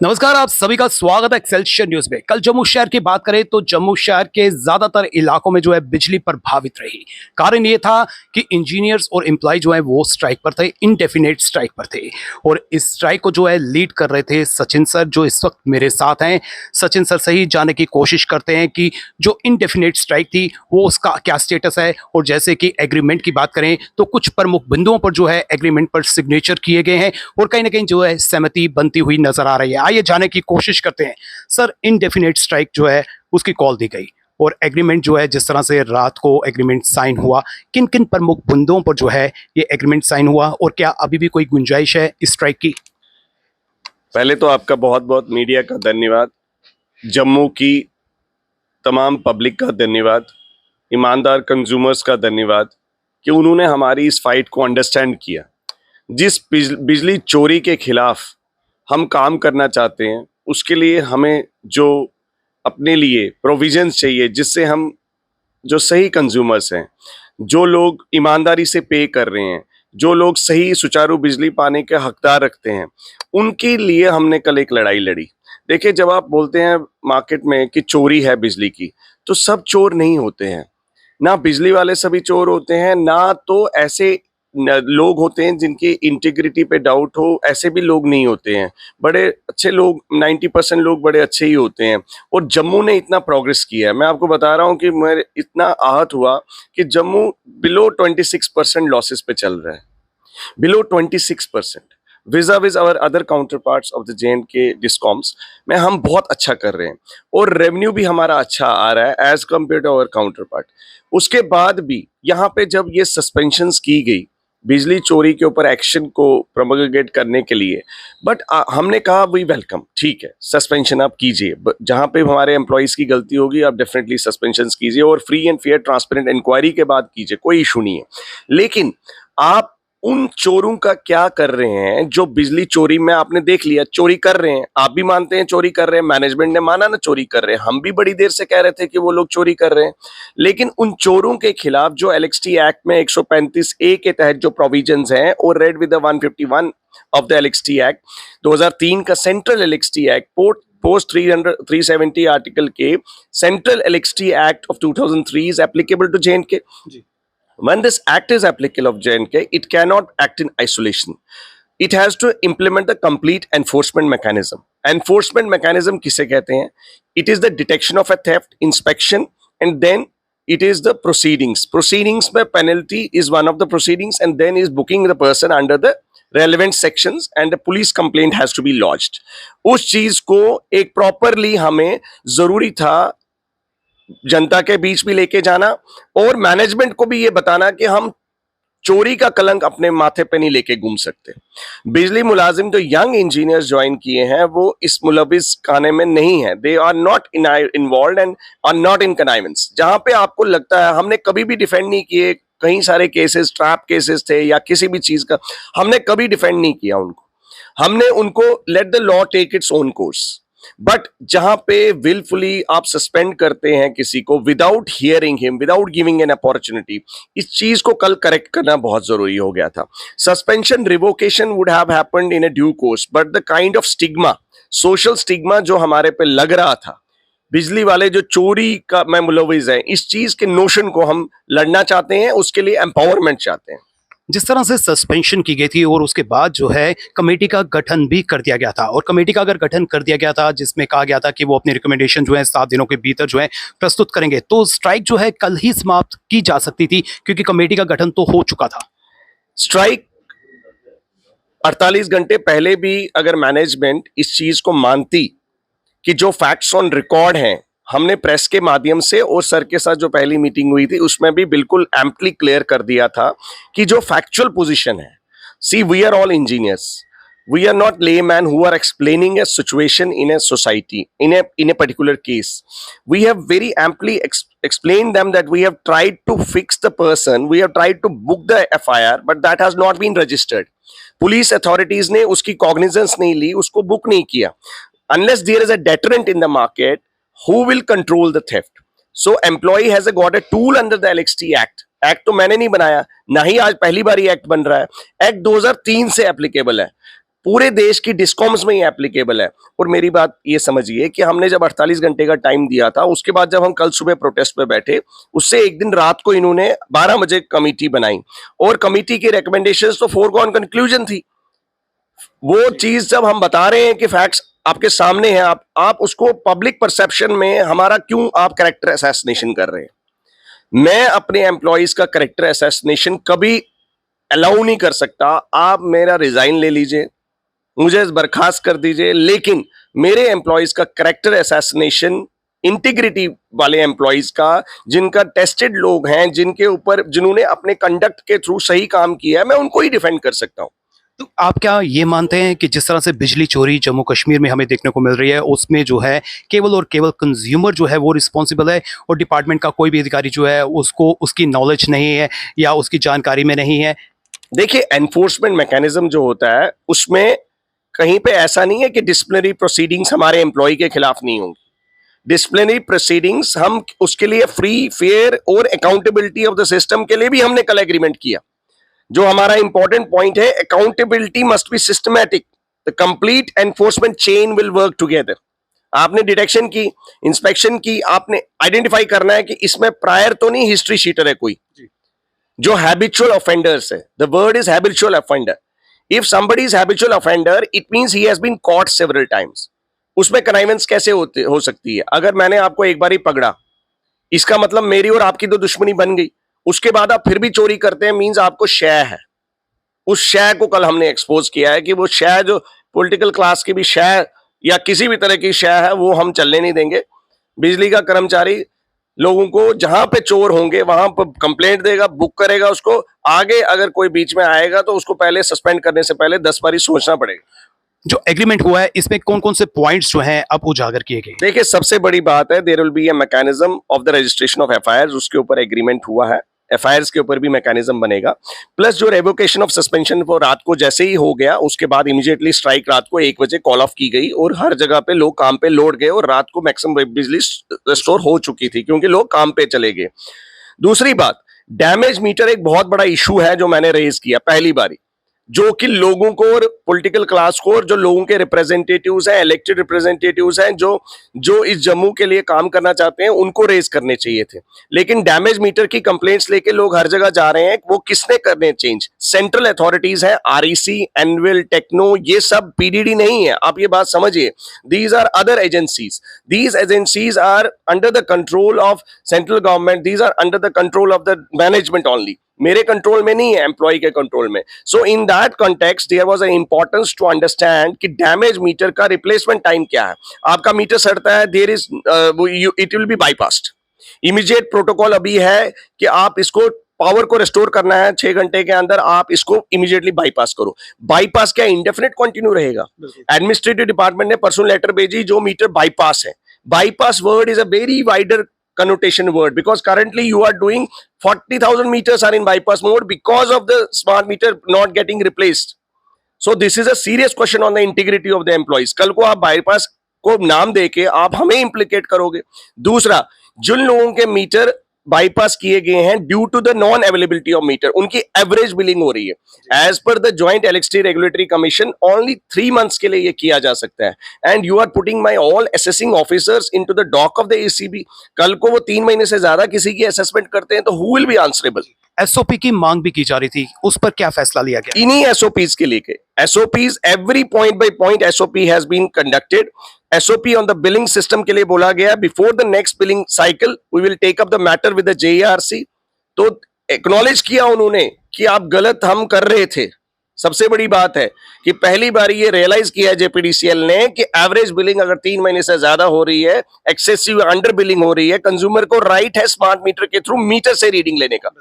नमस्कार, आप सभी का स्वागत है एक्सेलशियर न्यूज में। कल जम्मू शहर की बात करें तो जम्मू शहर के ज्यादातर इलाकों में जो है बिजली प्रभावित रही। कारण ये था कि इंजीनियर्स और एम्प्लॉय जो है वो स्ट्राइक पर थे, इनडेफिनेट स्ट्राइक पर थे। और इस स्ट्राइक को जो है लीड कर रहे थे सचिन सर, जो इस वक्त मेरे साथ हैं। सचिन सर से ही जानने की कोशिश करते हैं कि जो इनडेफिनेट स्ट्राइक थी वो उसका क्या स्टेटस है। और जैसे कि एग्रीमेंट की बात करें तो कुछ प्रमुख बिंदुओं पर जो है एग्रीमेंट पर सिग्नेचर किए गए हैं और कहीं ना कहीं जो है सहमति बनती हुई नजर आ रही है। आइए जाने की कोशिश करते हैं। सर, इनडेफिनेट स्ट्राइक जो है उसकी कॉल दी गई और एग्रीमेंट जो है जिस तरह से रात को एग्रीमेंट साइन हुआ, किन किन प्रमुख बिंदुओं पर जो है ये एग्रीमेंट साइन हुआ और क्या अभी भी कोई गुंजाइश है इस स्ट्राइक की? पहले तो आपका बहुत बहुत मीडिया का धन्यवाद, जम्मू की तमाम पब्लिक का धन्यवाद, ईमानदार कंज्यूमर्स का धन्यवाद कि उन्होंने हमारी इस फाइट को अंडरस्टैंड किया। जिस बिजली चोरी के खिलाफ हम काम करना चाहते हैं उसके लिए हमें जो अपने लिए प्रोविजंस चाहिए, जिससे हम जो सही कंज्यूमर्स हैं, जो लोग ईमानदारी से पे कर रहे हैं, जो लोग सही सुचारू बिजली पाने के हकदार रखते हैं, उनके लिए हमने कल एक लड़ाई लड़ी। देखिए, जब आप बोलते हैं मार्केट में कि चोरी है बिजली की, तो सब चोर नहीं होते हैं। ना बिजली वाले सभी चोर होते हैं, ना तो ऐसे लोग होते हैं जिनकी इंटीग्रिटी पे डाउट हो, ऐसे भी लोग नहीं होते हैं। बड़े अच्छे लोग, 90% लोग बड़े अच्छे ही होते हैं। और जम्मू ने इतना प्रोग्रेस किया है, मैं आपको बता रहा हूँ कि मैं इतना आहत हुआ कि जम्मू बिलो 26% लॉसेस पे चल रहा है, below 26%। With our other counterparts of the JNK discoms में हम बहुत अच्छा कर रहे हैं और रेवेन्यू भी हमारा अच्छा आ रहा है as compared to our counterpart. उसके बाद भी यहाँ पे जब ये सस्पेंशंस की गई बिजली चोरी के ऊपर एक्शन को प्रोमोगेट करने के लिए, बट हमने कहा वी वेलकम, ठीक है, सस्पेंशन आप कीजिए, जहाँ पे हमारे एम्प्लॉइज की गलती होगी आप डेफिनेटली सस्पेंशन कीजिए और free and fair transparent inquiry के बाद कीजिए, कोई इशू नहीं है। लेकिन आप उन चोरों का क्या कर रहे हैं जो बिजली चोरी में आपने देख लिया चोरी कर रहे हैं, आप भी मानते हैं चोरी कर रहे हैं, मैनेजमेंट ने माना ना चोरी कर रहे हैं, हम भी बड़ी देर से कह रहे थे कि वो लोग चोरी कर रहे हैं। लेकिन उन चोरों के खिलाफ जो LXT एक्ट में 135A के तहत जो प्रोविजंस हैं और read with the 151 of the LXT act 2003 का central LXT act post 370 article के central LXT act of 2003 is applicable to JNK। When this act is applicable of JNK, it cannot act in isolation. It has to implement the complete enforcement mechanism. Enforcement mechanism किसे कहते हैं? It is the detection of a theft, inspection, and then it is the proceedings. Proceedings में penalty is one of the proceedings, and then is booking the person under the relevant sections, and the police complaint has to be lodged. उस चीज को एक properly हमें जरूरी था जनता के बीच भी लेके जाना और मैनेजमेंट को भी ये बताना कि हम चोरी का कलंक अपने माथे पे नहीं लेके घूम सकते। बिजली मुलाजिम जो यंग इंजीनियर्स ज्वाइन किए हैं वो इस मुलविस खाने में नहीं है, they are not involved and are not in connivance. जहां पे आपको लगता है, हमने कभी भी डिफेंड नहीं किए, कई सारे केसेस ट्रैप केसेस थे या किसी भी चीज का, हमने कभी डिफेंड नहीं किया उनको। हमने उनको let the law take its own course. But जहां पे विलफुली आप सस्पेंड करते हैं किसी को without hearing him, without giving an opportunity, इस चीज को कल करेक्ट करना बहुत जरूरी हो गया था। Suspension revocation would have happened in a due course, but the kind of stigma, social stigma जो हमारे पे लग रहा था, बिजली वाले जो चोरी का में मुलविस हैं, इस चीज के नोशन को हम लड़ना चाहते हैं, उसके लिए एम्पावरमेंट चाहते हैं। जिस तरह से सस्पेंशन की गई थी और उसके बाद जो है कमेटी का गठन भी कर दिया गया था, और कमेटी का अगर गठन कर दिया गया था जिसमें कहा गया था कि वो अपनी रिकमेंडेशन जो है 7 दिनों के भीतर जो है प्रस्तुत करेंगे, तो स्ट्राइक जो है कल ही समाप्त की जा सकती थी क्योंकि कमेटी का गठन तो हो चुका था। स्ट्राइक 48 घंटे पहले भी अगर मैनेजमेंट इस चीज को मानती कि जो फैक्ट्स ऑन रिकॉर्ड हैं, हमने प्रेस के माध्यम से और सर के साथ जो पहली मीटिंग हुई थी उसमें भी बिल्कुल एम्पली क्लियर कर दिया था कि जो फैक्चुअल पोजीशन है, see we are all engineers, we are not laymen who are explaining a situation in a society, in a particular case. We have very amply explained them that we have tried to fix the person, we have tried to book the FIR, but that has not been registered. Police authorities ने उसकी cognizance नहीं ली, उसको book नहीं किया. Unless there is a deterrent in the market, who will control the theft? So employee has got a tool under the LXT Act. Act तो मैंने नहीं बनाया, ना ही आज पहली बार ये एक्ट बन रहा है, एक्ट 2003 से एप्लीकेबल है। पूरे देश की डिस्कॉम्स में ही एप्लीकेबल है। और मेरी बात ये समझिए कि हमने जब 48 घंटे का टाइम दिया था, उसके बाद जब हम कल सुबह प्रोटेस्ट पे बैठे, उससे एक दिन रात को इन्होंने 12 बजे कमेटी बनाई और कमेटी की रिकमेंडेशंस तो फोरगॉन कंक्लूजन थी। वो चीज जब हम बता रहे हैं कि फैक्ट्स आपके सामने है, आप उसको पब्लिक परसेप्शन में हमारा क्यों आप कैरेक्टर असैसिनेशन कर रहे हैं? मैं अपने एम्प्लॉइज का कैरेक्टर असैसिनेशन कभी अलाउ नहीं कर सकता। आप मेरा रिजाइन ले लीजिए, मुझे बर्खास्त कर दीजिए, लेकिन मेरे एम्प्लॉइज का कैरेक्टर असैसिनेशन, इंटीग्रिटी वाले एम्प्लॉइज का, जिनका टेस्टेड लोग हैं, जिन्होंने अपने कंडक्ट के थ्रू सही काम किया है, मैं उनको ही डिफेंड कर सकता हूं। तो आप क्या ये मानते हैं कि जिस तरह से बिजली चोरी जम्मू कश्मीर में हमें देखने को मिल रही है, उसमें जो है केवल और केवल कंज्यूमर जो है वो रिस्पॉन्सिबल है और डिपार्टमेंट का कोई भी अधिकारी जो है उसको उसकी नॉलेज नहीं है या उसकी जानकारी में नहीं है? देखिए, एनफोर्समेंट मैकेनिज्म जो होता है उसमें कहीं पे ऐसा नहीं है कि डिसिप्लिनरी प्रोसीडिंग्स हमारे एम्प्लॉय के खिलाफ नहीं होंगी। डिसिप्लिनरी प्रोसीडिंग्स हम उसके लिए फ्री, फेयर और अकाउंटेबिलिटी ऑफ द सिस्टम के लिए भी हमने कल एग्रीमेंट किया। जो हमारा इंपॉर्टेंट पॉइंट है, accountability must be systematic, the complete enforcement chain will work together. आपने डिटेक्शन की, इंस्पेक्शन की, आपने आइडेंटिफाई करना है कि इसमें प्रायर तो नहीं हिस्ट्री शीटर है कोई जो हैबिचुअल ऑफेंडर्स है। The word is habitual offender. If somebody is habitual offender, it means he has been caught several times. उसमें कनाइवेंस कैसे हो सकती है? अगर मैंने आपको एक बार ही पकड़ा, इसका मतलब मेरी और आपकी तो दुश्मनी बन गई। उसके बाद आप फिर भी चोरी करते हैं, मींस आपको शय है। उस शय को कल हमने एक्सपोज किया है कि वो शय जो पॉलिटिकल क्लास की भी शय या किसी भी तरह की शय है, वो हम चलने नहीं देंगे। बिजली का कर्मचारी लोगों को जहां पे चोर होंगे वहां पर कंप्लेंट देगा, बुक करेगा उसको। आगे अगर कोई बीच में आएगा तो उसको पहले सस्पेंड करने से पहले 10 बारी सोचना पड़ेगा। जो एग्रीमेंट हुआ है इसमें कौन कौन से पॉइंट्स जो हैं अब उजागर किए गए? देखिए, सबसे बड़ी बात है, there will be a mechanism of the registration of FIR. उसके ऊपर एग्रीमेंट हुआ है। एफआईआर के ऊपर भी मैकेनिज्म बनेगा। प्लस जो रेवोकेशन ऑफ सस्पेंशन वो रात को जैसे ही हो गया, उसके बाद इमीडिएटली स्ट्राइक रात को 1 बजे कॉल ऑफ की गई और हर जगह पे लोग काम पे लौट गए और रात को मैक्सिमम बिजली रिस्टोर हो चुकी थी क्योंकि लोग काम पे चले गए। दूसरी बात, डैमेज मीटर एक बहुत बड़ा इशू है जो मैंने रेज किया पहली बारी, जो कि लोगों को और पॉलिटिकल क्लास को और जो लोगों के रिप्रेजेंटेटिव्स हैं, इलेक्टेड रिप्रेजेंटेटिव्स हैं, जो इस जम्मू के लिए काम करना चाहते हैं, उनको रेज करने चाहिए थे। लेकिन डैमेज मीटर की कंप्लेंट्स लेके लोग हर जगह जा रहे हैं। वो किसने करने चेंज? सेंट्रल अथॉरिटीज है, आरईसी, एनविल, टेक्नो, ये सब पीडीडी नहीं है। आप ये बात समझिए, these are other agencies. These agencies are under the control of central government. These are under the control of the management only. मेरे कंट्रोल में नहीं है, एम्प्लॉय के कंट्रोल में। So in that context there was an importance to understand कि damage meter का replacement time क्या है। आपका मीटर सड़ता है, there is it will be bypassed. Immediate protocol अभी है कि आप इसको पावर को रिस्टोर करना है 6 घंटे के अंदर, आप इसको इमीडिएटली बाईपास करो। बाईपास क्या इंडेफिनिट कंटिन्यू रहेगा? एडमिनिस्ट्रेटिव डिपार्टमेंट ने परसों लेटर भेजी जो मीटर बाईपास है। Bypass word is a very wider connotation word because currently you are doing 40,000 meters are in bypass mode because of the smart meter not getting replaced. So this is a serious question on the integrity of the employees. कल को आप bypass को नाम देके आप हमें implicate करोगे। दूसरा, जिन लोगों के मीटर बाईपास किए गए हैं due to the non availability of meter, उनकी एवरेज बिलिंग हो रही है। As per the joint electricity regulatory commission only 3 months के लिए ये किया जा सकता है। And you are putting my all assessing officers into the dock of the ACB. कल को वो 3 महीने से ज्यादा किसी की असेसमेंट करते हैं तो who will be answerable? SOP की मांग भी की जा रही थी, उस पर क्या फैसला लिया गया? इन्हीं एसओपीज के लिए SOPs every point by point SOP has been conducted. SOP on the billing system के लिए बोला गया, before the next billing cycle we will take up the matter with the JERC. तो एक्नॉलेज किया उन्होंने कि आप गलत हम कर रहे थे। सबसे बड़ी बात है कि पहली बार ये रियलाइज किया जेपीडीसीएल ने कि एवरेज बिलिंग अगर 3 महीने से ज्यादा हो रही है, एक्सेसिव अंडर बिलिंग हो रही है, कंज्यूमर को राइट है स्मार्ट मीटर के थ्रू मीटर से रीडिंग लेने का।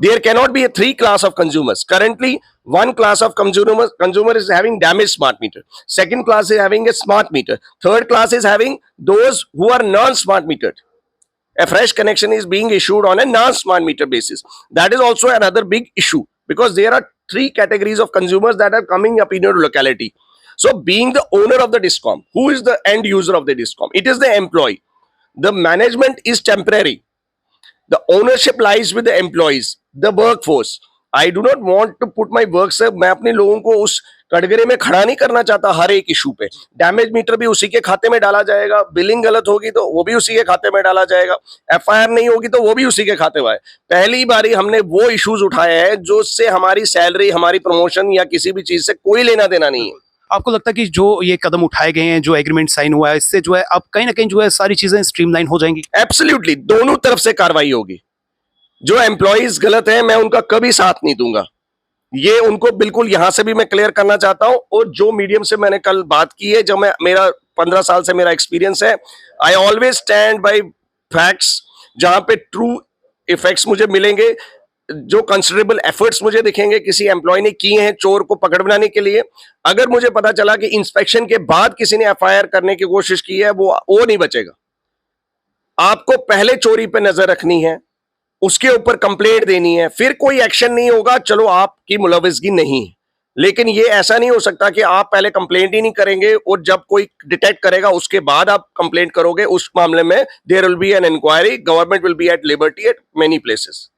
There cannot be a 3 class of consumers. Currently, 1 class of consumer is having damaged smart meter. Second class is having a smart meter. Third class is having those who are non-smart metered. A fresh connection is being issued on a non-smart meter basis. That is also another big issue because there are 3 categories of consumers that are coming up in your locality. So, being the owner of the DISCOM, who is the end user of the DISCOM? It is the employee. The management is temporary. The ownership lies with the employees, the workforce. I do not want to put my work, sir. मैं अपने लोगों को उस कटघरे में खड़ा नहीं करना चाहता हर एक इशू पे। डैमेज मीटर भी उसी के खाते में डाला जाएगा, बिलिंग गलत होगी तो वो भी उसी के खाते में डाला जाएगा, एफआईआर नहीं होगी तो वो भी उसी के खाते में आए। पहली बारी हमने वो इश्यूज उठाए हैं जो उससे हमारी सैलरी, हमारी प्रमोशन या किसी भी चीज से कोई लेना देना नहीं है। आपको लगता है कि जो ये कदम उठाए गए हैं, जो एग्रीमेंट साइन हुआ है, इससे जो है अब कहीं ना कहीं जो है सारी चीजें स्ट्रीमलाइन हो जाएंगी? एब्सोल्युटली, दोनों तरफ से कार्रवाई होगी। जो एम्प्लॉइज गलत है मैं उनका कभी साथ नहीं दूंगा, ये उनको बिल्कुल यहां से भी मैं क्लियर करना चाहता हूं। और जो मीडियम से मैंने कल बात की है, जब मैं मेरा 15 साल से मेरा एक्सपीरियंस है, I always stand by facts. जहां पे ट्रू इफेक्ट्स मुझे मिलेंगे, जो कंसिडरेबल एफर्ट्स मुझे दिखेंगे किसी एम्प्लॉय ने किए हैं चोर को पकड़वाने के लिए, अगर मुझे पता चला कि इंस्पेक्शन के बाद किसी ने एफआईआर करने की कोशिश की है, वो नहीं बचेगा। आपको पहले चोरी पे नजर रखनी है, उसके ऊपर कंप्लेंट देनी है, फिर कोई एक्शन नहीं होगा, चलो आपकी मुलविसगी नहीं। लेकिन ये ऐसा नहीं हो सकता कि आप पहले कंप्लेंट ही नहीं करेंगे और जब कोई डिटेक्ट करेगा उसके बाद आप कंप्लेंट करोगे। उस मामले में there will be an inquiry, government will be at liberty at many places.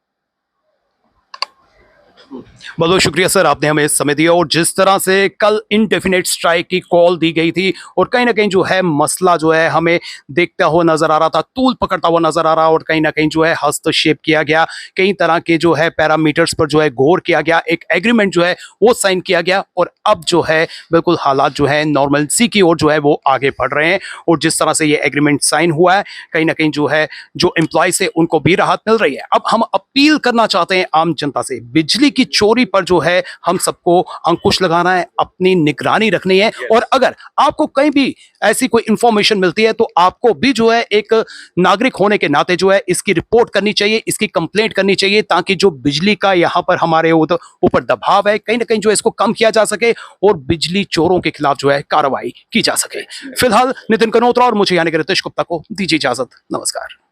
बहुत बहुत शुक्रिया सर, आपने हमें समय दिया। और जिस तरह से कल इनडेफिनेट स्ट्राइक की कॉल दी गई थी और कहीं ना कहीं जो है मसला जो है हमें देखता हुआ नजर आ रहा था, तूल पकड़ता हुआ नजर आ रहा, और कहीं ना कहीं जो है हस्तक्षेप किया गया, कई तरह के जो है पैरामीटर्स पर जो है गौर किया गया, एक एग्रीमेंट जो है वो साइन किया गया, और अब जो है बिल्कुल हालात जो है नॉर्मलसी की ओर जो है वो आगे बढ़ रहे हैं। और जिस तरह से ये एग्रीमेंट साइन हुआ है, कहीं ना कहीं जो है जो एम्प्लॉयज है उनको भी राहत मिल रही है। अब हम अपील करना चाहते हैं आम जनता से, बिजली की चोरी पर जो है हम सबको अंकुश लगाना है, अपनी निगरानी रखनी है। और अगर आपको कहीं भी ऐसी कोई इंफॉर्मेशन मिलती है तो आपको भी जो है एक नागरिक होने के नाते जो है इसकी रिपोर्ट करनी चाहिए, इसकी कंप्लेंट करनी चाहिए, ताकि जो बिजली का यहाँ पर हमारे ऊपर दबाव है कहीं ना कहीं जो है इसको कम किया जा सके और बिजली चोरों के खिलाफ जो है कार्रवाई की जा सके। फिलहाल नितिन कनोत्रा और मुझे यानी कि रितेश गुप्ता को दीजिए इजाजत। नमस्कार।